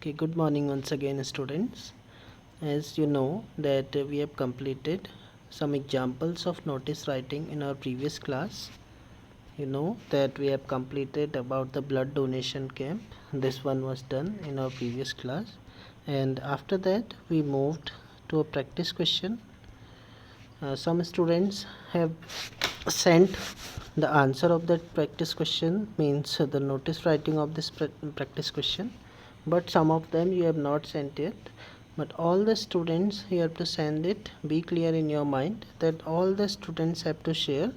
Okay, good morning once again, students. As you know that we have completed some examples of notice writing in our previous class. You know that we have completed about the blood donation camp. This one was done in our previous class, and after that we moved to a practice question. Some students have sent the answer of that practice question, means the notice writing of this practice question, but some of them you have not sent yet. But all the students, you have to send it. Be clear in your mind that all the students have to share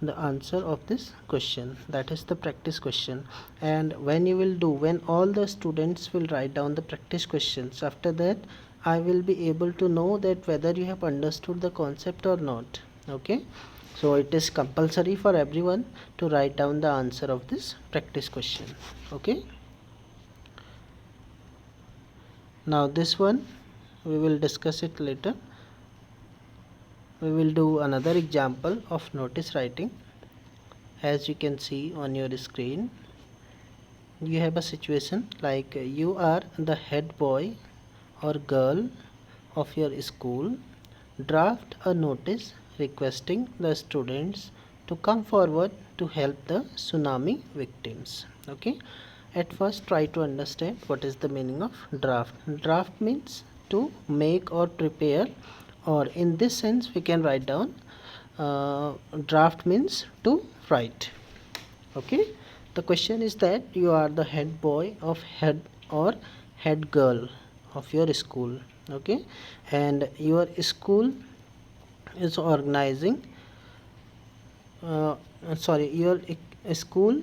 the answer of this question, that is the practice question. And when all the students will write down the practice questions, after that I will be able to know that whether you have understood the concept or not. Okay, so it is compulsory for everyone to write down the answer of this practice question. Okay, now this one we will discuss it later. We will do another example of notice writing. As you can see on your screen, you have a situation like you are the head boy or girl of your school. Draft a notice requesting the students to come forward to help the tsunami victims. Okay, at first try to understand what is the meaning of draft. Draft means to make or prepare, or in this sense we can write down draft means to write. Okay, the question is that you are the head boy of head or head girl of your school. Okay, and your school is organizing your school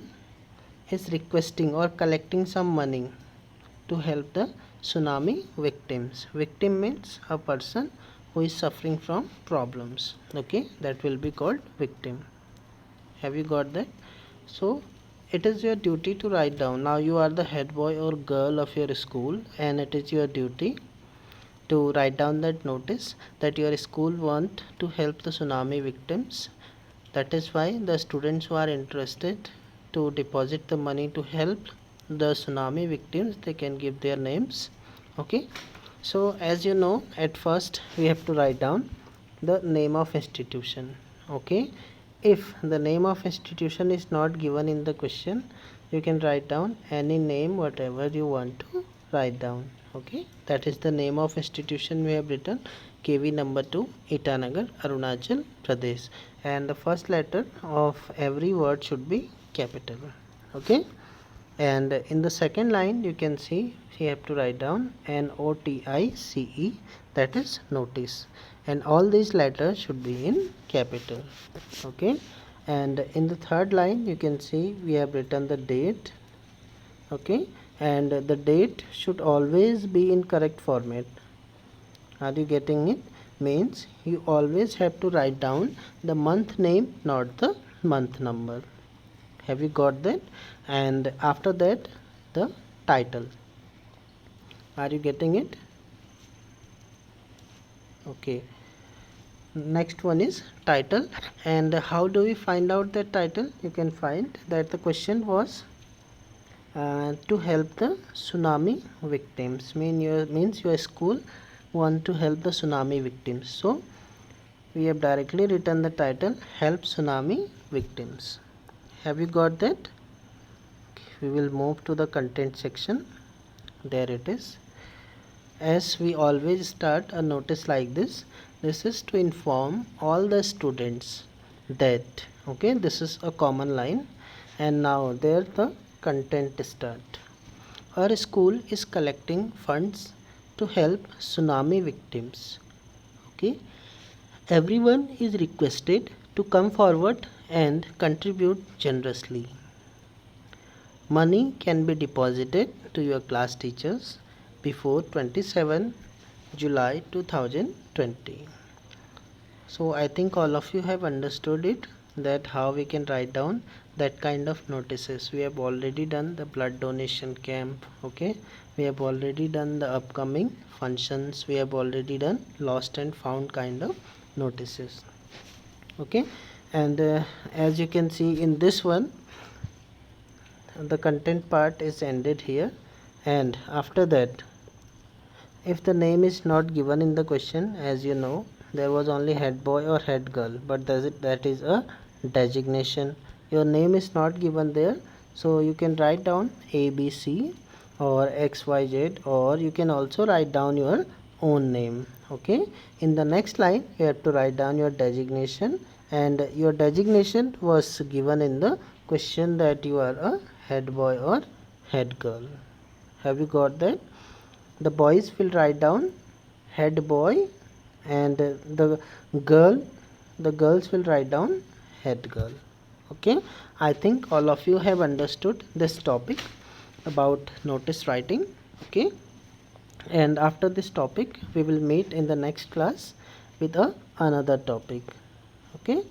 is requesting or collecting some money to help the tsunami victims. Victim means a person who is suffering from problems. Okay, that will be called victim. Have you got that? So it is your duty to write down. Now you are the head boy or girl of your school, and it is your duty to write down that notice that your school want to help the tsunami victims. That is why the students who are interested to deposit the money to help the tsunami victims, they can give their names. Okay, so as you know, at first we have to write down the name of institution. Okay, if the name of institution is not given in the question, you can write down any name whatever you want to write down. Okay, that is the name of institution we have written, KV number 2, Itanagar, Arunachal Pradesh, and the first letter of every word should be capital. Okay, and in the second line you can see you have to write down NOTICE, that is notice, and all these letters should be in capital. Okay, and in the third line you can see we have written the date. Okay, and the date should always be in correct format. Are you getting it? Means you always have to write down the month name, not the month number. Have you got that? And after that the title. Are you getting it? Okay, next one is title. And how do we find out that title? You can find that the question was to help the tsunami victims, means your school want to help the tsunami victims, so we have directly written the title, help tsunami victims. Have you got that? We will move to the content section. There it is. As we always start a notice like this, this is to inform all the students that, okay, this is a common line, and now there the content start. Our school is collecting funds to help tsunami victims. Okay, everyone is requested to come forward and contribute generously. Money can be deposited to your class teachers before 27 July 2020. So I think all of you have understood it, that how we can write down that kind of notices. We have already done the blood donation camp. Okay, we have already done the upcoming functions. We have already done lost and found kind of notices. Okay, and as you can see in this one, the content part is ended here, And after that, if the name is not given in the question, as you know, there was only head boy or head girl, but that is a designation. Your name is not given there, so you can write down ABC or XYZ, or you can also write down your own name. Okay, in the next line you have to write down your designation, and your designation was given in the question that you are a head boy or head girl. Have you got that? The boys will write down head boy, and girl the girls will write down head girl. Okay, I think all of you have understood this topic about notice writing. Okay, and after this topic we will meet in the next class with another topic. Okay.